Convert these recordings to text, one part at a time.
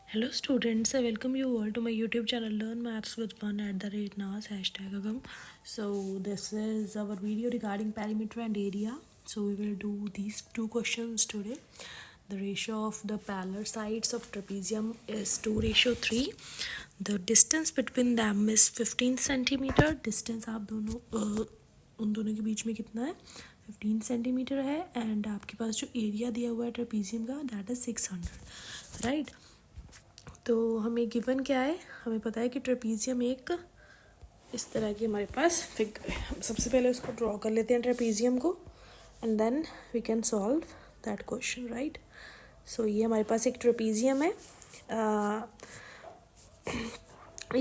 Hello students, I welcome you all to my YouTube channel Learn Maths with Fun @NAS #agam. So this is our video regarding perimeter and area. So we will do these two questions today. The ratio of the parallel sides of trapezium is 2:3. The distance between them is 15 centimeter. Distance आप दोनों उन दोनों के बीच में कितना है 15 centimetre है. And आपके पास जो एरिया दिया हुआ है ट्रेपीजियम का दैट इज 600 राइट. तो हमें गिवन क्या है, हमें पता है कि ट्रेपीजियम एक इस तरह की हमारे पास फिगर है. हम सबसे पहले उसको ड्रॉ कर लेते हैं ट्रेपीजियम को and then we can solve that question right. So ये हमारे पास एक ट्रेपीजियम है.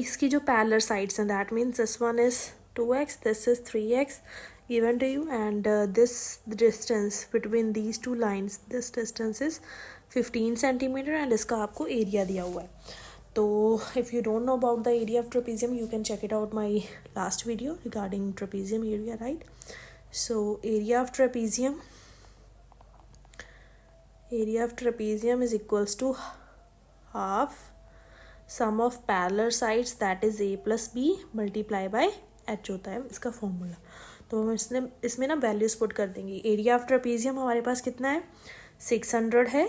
इसकी जो पैरेलल साइड्स हैं that means this one is 2x, this is 3x given to you and this distance between these two lines, this distance is 15 centimeter and इसका आपको एरिया दिया हुआ है. तो if you don't know about the area of trapezium you can check it out my last video regarding trapezium area right. So area of trapezium is equals to half sum of parallel sides that is a plus b multiply by h होता है इसका formula. तो हम इसमें ना values put कर देंगे. Area of trapezium हमारे पास कितना है 600 है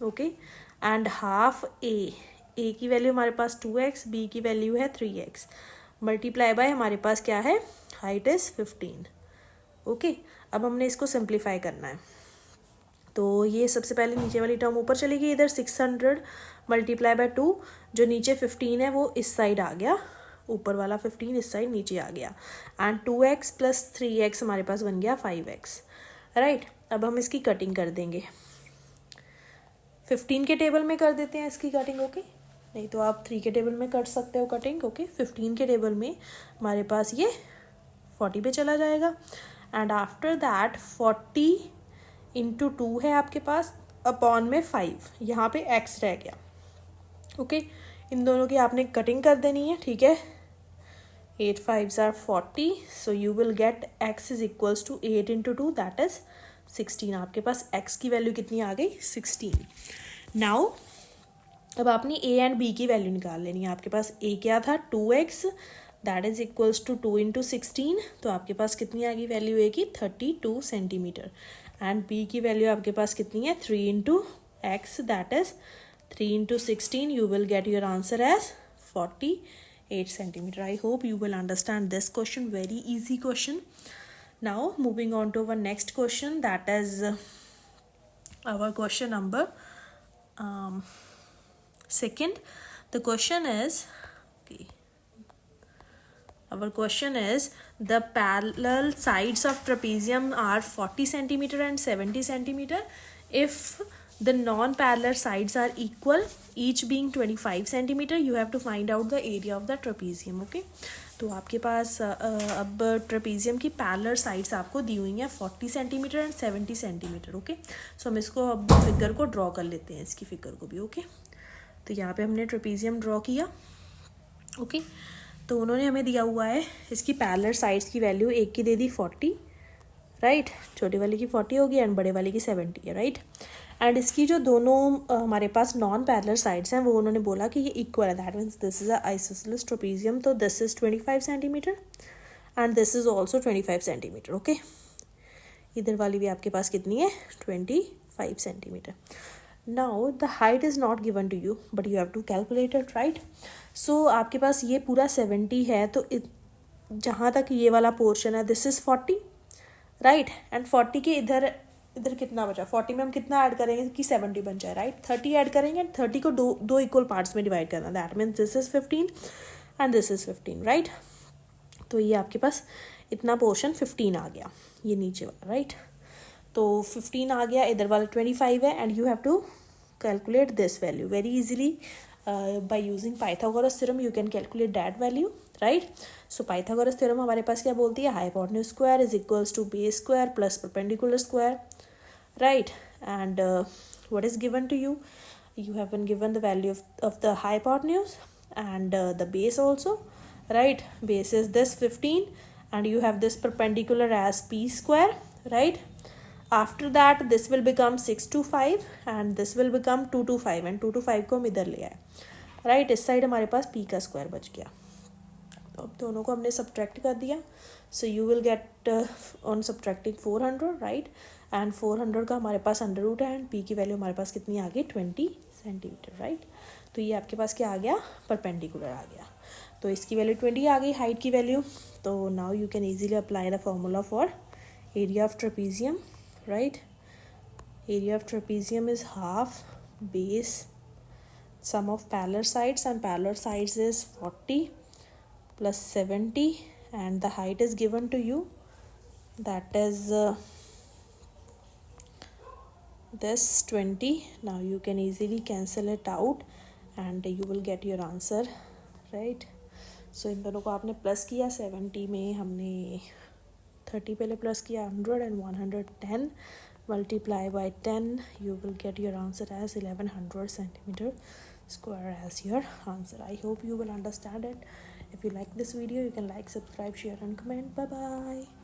ओके. एंड हाफ ए की वैल्यू हमारे पास 2x, बी की वैल्यू है 3x मल्टीप्लाई बाय हमारे पास क्या है हाइट इज 15 ओके. अब हमने इसको सिंप्लीफाई करना है. तो ये सबसे पहले नीचे वाली टर्म ऊपर चलेगी. इधर 600 मल्टीप्लाई बाय 2 जो नीचे 15 है वो इस साइड आ गया, ऊपर वाला 15 इस साइड नीचे आ गया. एंड 2x प्लस 3x हमारे पास बन गया 5x राइट. अब हम इसकी कटिंग कर देंगे. 15 के टेबल में कर देते हैं इसकी कटिंग ओके. नहीं तो आप 3 के टेबल में कर सकते हो कटिंग ओके. 15 के टेबल में हमारे पास ये 40 पे चला जाएगा. एंड आफ्टर दैट 40 इंटू 2 है आपके पास अपॉन में 5, यहाँ पे x रह गया ओके. इन दोनों की आपने कटिंग कर देनी है ठीक है. 8 5s are 40 so you will get x is equals to 8 into 2 that is 16. आपके पास x की वैल्यू कितनी आ गई 16. नाउ अब आपने a एंड b की वैल्यू निकाल लेनी है. आपके पास a क्या था 2x that is equals to 2 into 16. तो आपके पास कितनी आ गई वैल्यू a की 32 सेंटीमीटर. एंड b की वैल्यू आपके पास कितनी है 3 into x that is 3 into 16 you will get your answer as 48 centimeter. I hope you will understand this question, very easy question. Now moving on to our next question that is our question number second. The question is okay. Our question is the parallel sides of trapezium are 40 centimeter and 70 centimeter. If the non-parallel sides are equal, each being 25 centimeter, you have to find out the area of the trapezium okay. तो आपके पास अब trapezium की parallel sides आपको दी हुई हैं 40 centimetre and 70 centimetre okay. सो हम इसको अब फिगर को ड्रॉ कर लेते हैं इसकी फिगर को भी ओके. तो यहाँ पे हमने ट्रेपीजियम ड्रॉ किया ओके. तो उन्होंने हमें दिया हुआ है इसकी पैरेलल साइड्स की वैल्यू एक की दे दी 40 राइट. छोटी वाली की 40 होगी एंड बड़े वाली की 70 है राइट. एंड इसकी जो दोनों हमारे पास नॉन पैरेलल साइड्स हैं वो उन्होंने बोला कि ये इक्वल है. That means this is a isosceles trapezium. तो this is 25 centimetre and this is also 25 centimetre okay. इधर वाली भी आपके पास कितनी है 25 centimetre. Now the height is not given to you but you have to calculate it right. So आपके पास ये पूरा 70 है तो जहाँ तक ये वाला पोर्शन है दिस इज़ 40 राइट. एंड 40 के इधर कितना बचा 40 में हम कितना ऐड करेंगे कि 70 बन जाए राइट. 30 ऐड करेंगे एंड 30 को दो इक्वल पार्ट्स में डिवाइड करना. That means this is 15 and this is 15 right. तो ये आपके पास इतना पोर्शन 15 आ गया ये नीचे वाला राइट. तो 15 आ गया, इधर वाला 25 है and you have to calculate this value very easily by using Pythagoras theorem. You can calculate that value right. So Pythagoras theorem हमारे पास क्या बोलती है hypotenuse square is equals to base square plus perpendicular square right. And what is given to you, you have been given the value of the hypotenuse and the base also right. Base is this 15 and you have this perpendicular as p square right. After that this will become 625 and this will become 225 and 225 को हम इधर ले आए, right. इस side हमारे पास p का square बच गया. तो अब दोनों को हमने सब्ट्रैक्ट कर दिया. So you will get on subtracting 400, right. And 400 का हमारे पास अंडर रूट है एंड p की वैल्यू हमारे पास कितनी आ गई 20 सेंटीमीटर, राइट. तो ये आपके पास क्या आ गया, परपेंडिकुलर आ गया. तो इसकी वैल्यू 20 आ गई, हाइट की वैल्यू. तो now you can easily apply the formula for area of trapezium, right. Area of trapezium is half base sum of parallel sides, and parallel sides is 40 plus 70 and the height is given to you, that is this 20. Now you can easily cancel it out and you will get your answer, right. So इन दोनों को आपने plus किया, 70 में हमने 30 पहले plus किया, 100 and 110 multiply by 10, you will get your answer as 1100 centimeter square as your answer. I hope you will understand it. If you like this video, you can like, subscribe, share and comment. Bye bye.